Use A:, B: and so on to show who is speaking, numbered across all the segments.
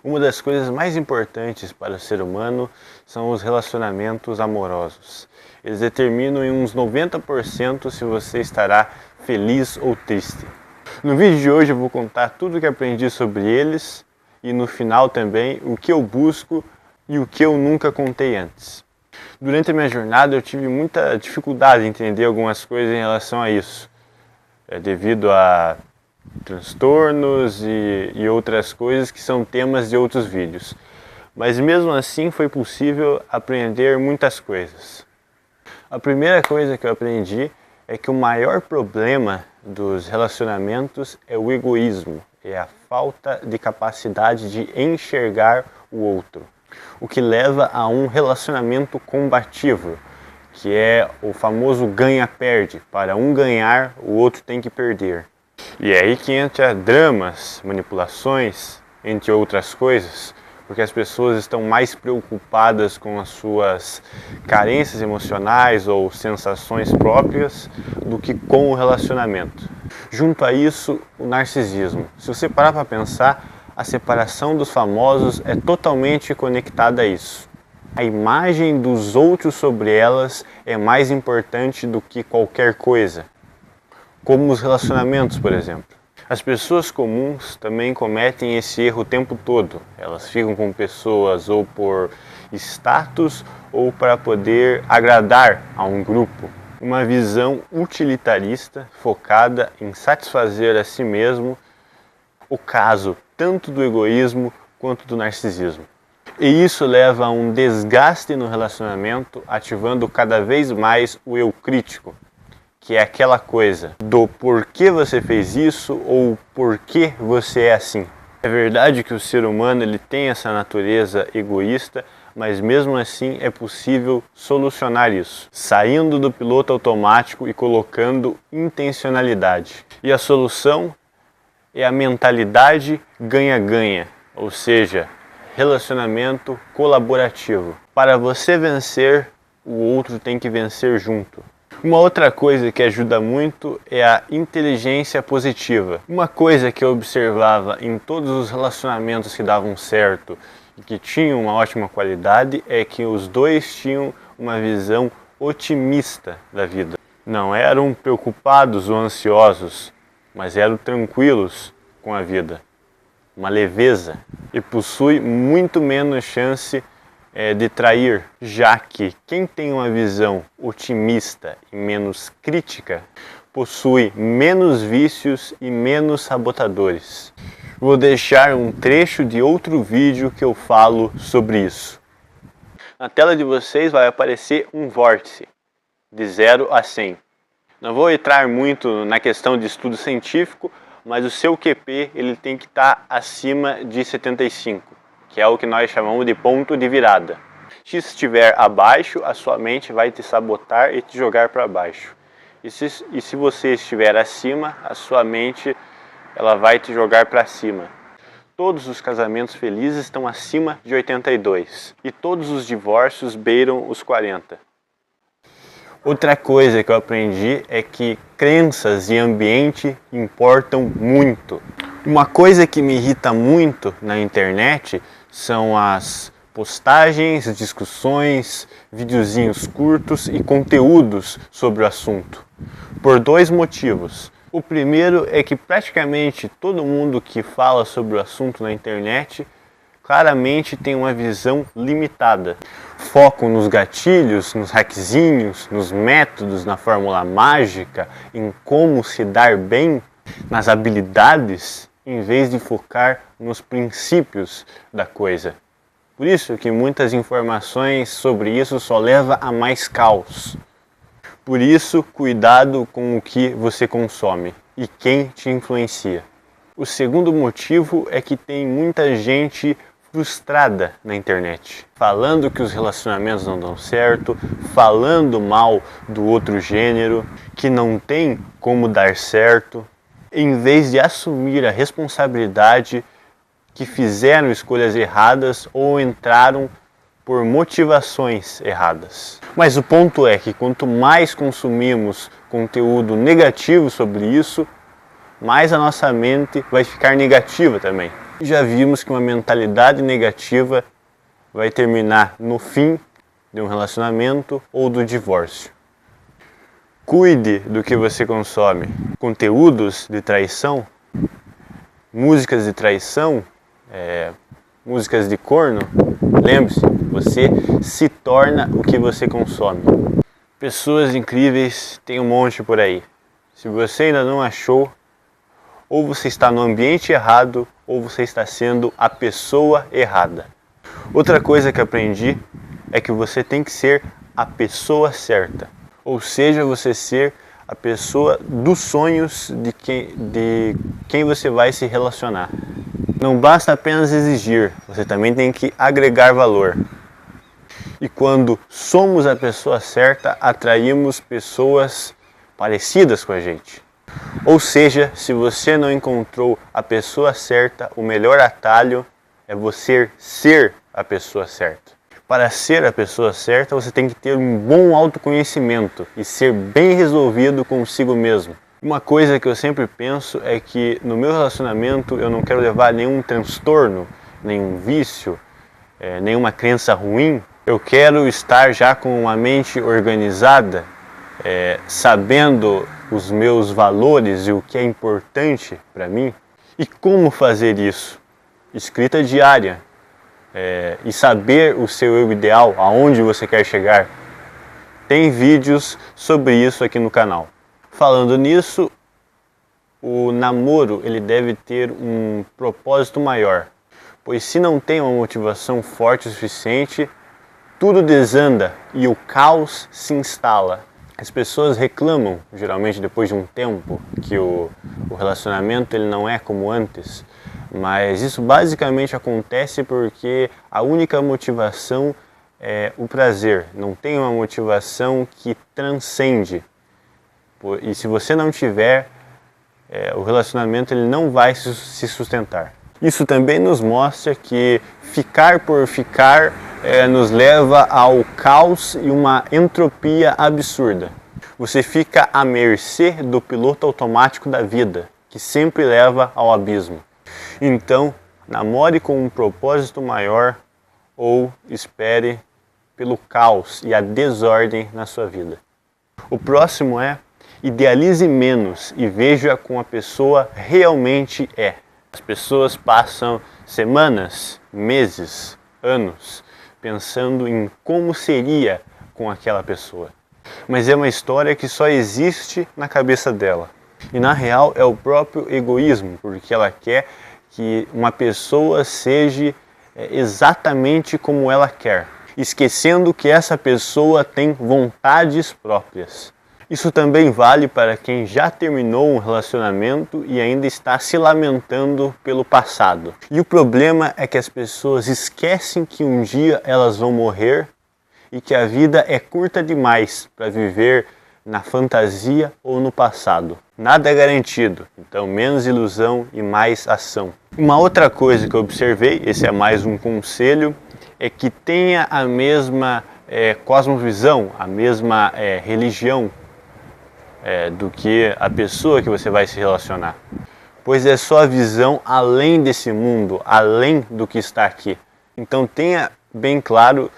A: Uma das coisas mais importantes para o ser humano são os relacionamentos amorosos. Eles determinam em uns 90% se você estará feliz ou triste. No vídeo de hoje eu vou contar tudo o que aprendi sobre eles e no final também o que eu busco e o que eu nunca contei antes. Durante a minha jornada eu tive muita dificuldade em entender algumas coisas em relação a isso, devido a transtornos e outras coisas que são temas de outros vídeos. Mas mesmo assim foi possível aprender muitas coisas. A primeira coisa que eu aprendi é que o maior problema dos relacionamentos é o egoísmo, é a falta de capacidade de enxergar o outro, o que leva a um relacionamento combativo, que é o famoso ganha-perde. Para um ganhar, o outro tem que perder. E é aí que entra dramas, manipulações, entre outras coisas, porque as pessoas estão mais preocupadas com as suas carências emocionais ou sensações próprias do que com o relacionamento. Junto a isso, o narcisismo. Se você parar para pensar, a separação dos famosos é totalmente conectada a isso. A imagem dos outros sobre elas é mais importante do que qualquer coisa, como os relacionamentos, por exemplo. As pessoas comuns também cometem esse erro o tempo todo. Elas ficam com pessoas ou por status ou para poder agradar a um grupo. Uma visão utilitarista focada em satisfazer a si mesmo, o caso tanto do egoísmo quanto do narcisismo. E isso leva a um desgaste no relacionamento, ativando cada vez mais o eu crítico, que é aquela coisa do porquê você fez isso ou porquê você é assim. É verdade que o ser humano ele tem essa natureza egoísta, mas mesmo assim é possível solucionar isso, saindo do piloto automático e colocando intencionalidade. E a solução é a mentalidade ganha-ganha, ou seja, relacionamento colaborativo. Para você vencer, o outro tem que vencer junto. Uma outra coisa que ajuda muito é a inteligência positiva. Uma coisa que eu observava em todos os relacionamentos que davam certo e que tinham uma ótima qualidade é que os dois tinham uma visão otimista da vida. Não eram preocupados ou ansiosos, mas eram tranquilos com a vida. Uma leveza. E possui muito menos chance de trair, já que quem tem uma visão otimista e menos crítica possui menos vícios e menos sabotadores. Vou deixar um trecho de outro vídeo que eu falo sobre isso. Na tela de vocês vai aparecer um vórtice de 0 a 100. Não vou entrar muito na questão de estudo científico, mas o seu QP ele tem que estar acima de 75. Que é o que nós chamamos de ponto de virada. Se estiver abaixo, a sua mente vai te sabotar e te jogar para baixo. E se você estiver acima, a sua mente ela vai te jogar para cima. Todos os casamentos felizes estão acima de 82 e todos os divórcios beiram os 40. Outra coisa que eu aprendi é que crenças e ambiente importam muito. Uma coisa que me irrita muito na internet são as postagens, discussões, videozinhos curtos e conteúdos sobre o assunto. Por dois motivos. O primeiro é que praticamente todo mundo que fala sobre o assunto na internet claramente tem uma visão limitada. Focam nos gatilhos, nos hackzinhos, nos métodos, na fórmula mágica, em como se dar bem, nas habilidades, em vez de focar nos princípios da coisa. Por isso que muitas informações sobre isso só leva a mais caos. Por isso, cuidado com o que você consome e quem te influencia. O segundo motivo é que tem muita gente frustrada na internet, falando que os relacionamentos não dão certo, falando mal do outro gênero, que não tem como dar certo, em vez de assumir a responsabilidade que fizeram escolhas erradas ou entraram por motivações erradas. Mas o ponto é que quanto mais consumimos conteúdo negativo sobre isso, mais a nossa mente vai ficar negativa também. Já vimos que uma mentalidade negativa vai terminar no fim de um relacionamento ou do divórcio. Cuide do que você consome. Conteúdos de traição, músicas de traição, músicas de corno. Lembre-se, você se torna o que você consome. Pessoas incríveis tem um monte por aí. Se você ainda não achou, ou você está no ambiente errado, ou você está sendo a pessoa errada. Outra coisa que aprendi é que você tem que ser a pessoa certa. Ou seja, você ser a pessoa dos sonhos de quem você vai se relacionar. Não basta apenas exigir, você também tem que agregar valor. E quando somos a pessoa certa, atraímos pessoas parecidas com a gente. Ou seja, se você não encontrou a pessoa certa, o melhor atalho é você ser a pessoa certa. Para ser a pessoa certa, você tem que ter um bom autoconhecimento e ser bem resolvido consigo mesmo. Uma coisa que eu sempre penso é que no meu relacionamento eu não quero levar nenhum transtorno, nenhum vício, nenhuma crença ruim. Eu quero estar já com uma mente organizada, sabendo os meus valores e o que é importante para mim. E como fazer isso? Escrita diária. E saber o seu eu ideal, aonde você quer chegar. Tem vídeos sobre isso aqui no canal. Falando nisso, o namoro ele deve ter um propósito maior, pois se não tem uma motivação forte o suficiente, tudo desanda e o caos se instala. As pessoas reclamam, geralmente depois de um tempo, que o relacionamento ele não é como antes. Mas isso basicamente acontece porque a única motivação é o prazer. Não tem uma motivação que transcende. E se você não tiver, o relacionamento ele não vai se sustentar. Isso também nos mostra que ficar por ficar nos leva ao caos e uma entropia absurda. Você fica à mercê do piloto automático da vida, que sempre leva ao abismo. Então, namore com um propósito maior ou espere pelo caos e a desordem na sua vida. O próximo é: idealize menos e veja como a pessoa realmente é. As pessoas passam semanas, meses, anos pensando em como seria com aquela pessoa. Mas é uma história que só existe na cabeça dela. E na real é o próprio egoísmo, porque ela quer que uma pessoa seja exatamente como ela quer, esquecendo que essa pessoa tem vontades próprias. Isso também vale para quem já terminou um relacionamento e ainda está se lamentando pelo passado. E o problema é que as pessoas esquecem que um dia elas vão morrer e que a vida é curta demais para viver na fantasia ou no passado. Nada é garantido, então menos ilusão e mais ação. Uma outra coisa que eu observei, esse é mais um conselho, é que tenha a mesma cosmovisão, a mesma religião do que a pessoa que você vai se relacionar. Pois é só a visão além desse mundo, além do que está aqui. Então tenha bem claro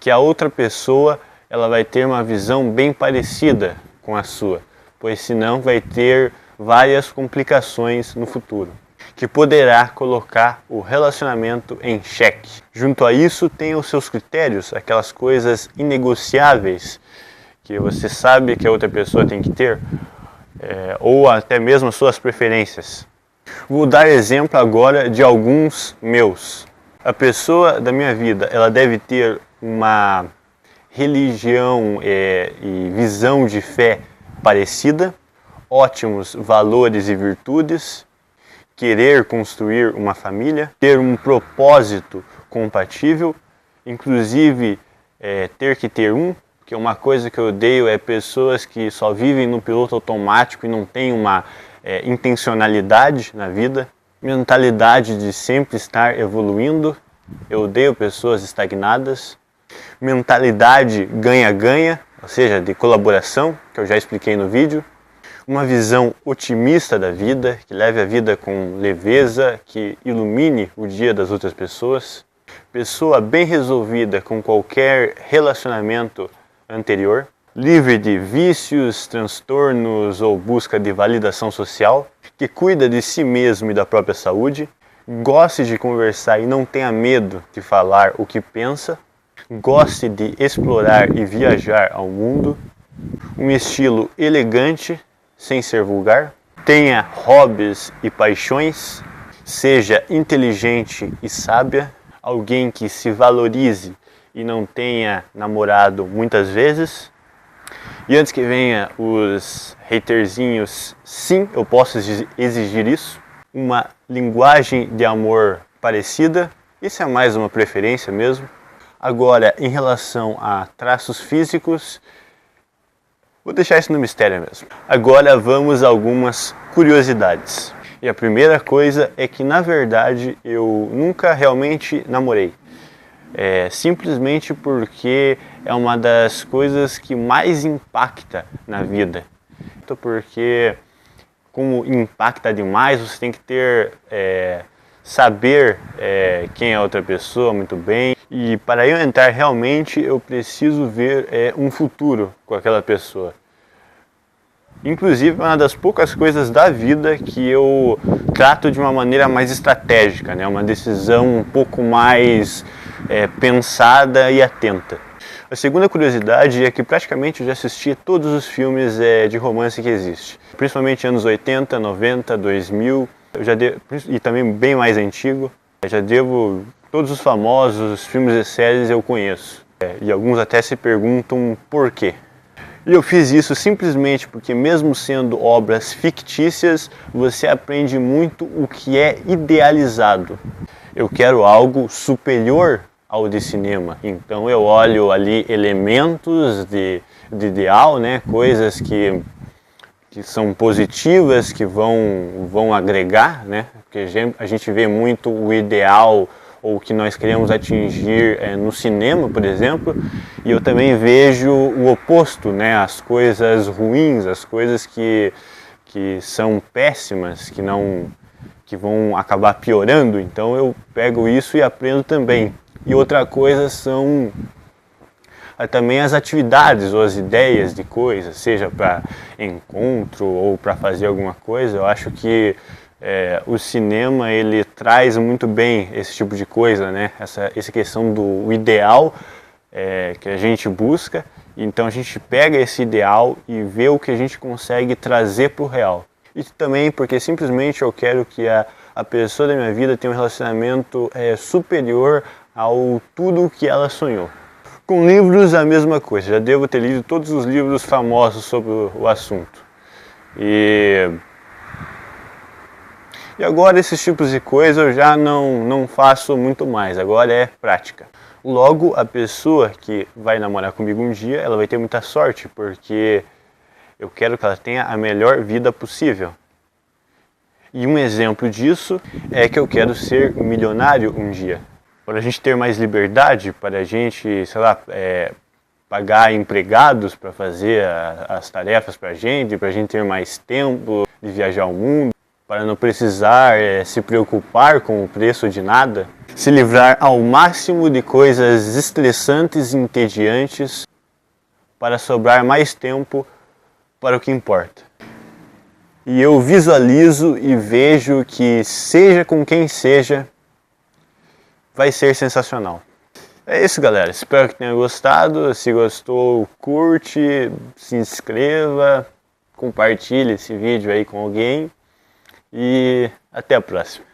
A: que a outra pessoa ela vai ter uma visão bem parecida com a sua, pois senão vai ter várias complicações no futuro, que poderá colocar o relacionamento em xeque. Junto a isso, tem os seus critérios, aquelas coisas inegociáveis que você sabe que a outra pessoa tem que ter, ou até mesmo as suas preferências. Vou dar exemplo agora de alguns meus. A pessoa da minha vida, ela deve ter uma religião e visão de fé parecida, ótimos valores e virtudes, querer construir uma família, ter um propósito compatível, inclusive ter que ter que uma coisa que eu odeio é pessoas que só vivem no piloto automático e não têm uma intencionalidade na vida, mentalidade de sempre estar evoluindo. Eu odeio pessoas estagnadas. Mentalidade ganha-ganha, ou seja, de colaboração, que eu já expliquei no vídeo. uma visão otimista da vida, que leve a vida com leveza, que ilumine o dia das outras pessoas. Pessoa bem resolvida com qualquer relacionamento anterior, livre de vícios, transtornos ou busca de validação social, que cuida de si mesmo e da própria saúde, goste de conversar e não tenha medo de falar o que pensa, goste de explorar e viajar ao mundo, um estilo elegante, sem ser vulgar, tenha hobbies e paixões, seja inteligente e sábia, alguém que se valorize e não tenha namorado muitas vezes. E antes que venha os haterzinhos, sim, eu posso exigir isso. Uma linguagem de amor parecida, isso é mais uma preferência mesmo. Agora, em relação a traços físicos, vou deixar isso no mistério mesmo. Agora vamos a algumas curiosidades. E a primeira coisa é que, na verdade, eu nunca realmente namorei. Simplesmente porque é uma das coisas que mais impacta na vida. Porque, como impacta demais, você tem que saber quem é a outra pessoa muito bem. E para eu entrar realmente, eu preciso ver um futuro com aquela pessoa. Inclusive, é uma das poucas coisas da vida que eu trato de uma maneira mais estratégica, né? Uma decisão um pouco mais pensada e atenta. A segunda curiosidade é que praticamente eu já assisti todos os filmes de romance que existe, principalmente anos 80, 90, 2000, e também bem mais antigo. Eu já devo todos os famosos filmes e séries eu conheço, e alguns até se perguntam por quê. E eu fiz isso simplesmente porque, mesmo sendo obras fictícias, você aprende muito o que é idealizado. Eu quero algo superior ao de cinema, então eu olho ali elementos de ideal, né? Coisas que são positivas, que vão agregar, né? Porque a gente vê muito o ideal ou o que nós queremos atingir no cinema, por exemplo, e eu também vejo o oposto, né? As coisas ruins, as coisas que são péssimas, que vão acabar piorando. Então eu pego isso e aprendo também. E outra coisa são também as atividades ou as ideias de coisas, seja para encontro ou para fazer alguma coisa. Eu acho que o cinema ele traz muito bem esse tipo de coisa, né? Essa questão do ideal que a gente busca. Então a gente pega esse ideal e vê o que a gente consegue trazer para o real. E também porque simplesmente eu quero que a pessoa da minha vida tenha um relacionamento superior ao tudo que ela sonhou. Com livros a mesma coisa, já devo ter lido todos os livros famosos sobre o assunto. E agora esses tipos de coisa eu já não faço muito mais, agora é prática. Logo, a pessoa que vai namorar comigo um dia, ela vai ter muita sorte, porque eu quero que ela tenha a melhor vida possível. E um exemplo disso é que eu quero ser milionário um dia. Para a gente ter mais liberdade, para a gente, sei lá, pagar empregados para fazer as tarefas para a gente ter mais tempo de viajar ao mundo, para não precisar se preocupar com o preço de nada, se livrar ao máximo de coisas estressantes e entediantes para sobrar mais tempo para o que importa. E eu visualizo e vejo que, seja com quem seja, vai ser sensacional. É isso, galera. Espero que tenha gostado. Se gostou, curte, se inscreva, compartilhe esse vídeo aí com alguém e até a próxima.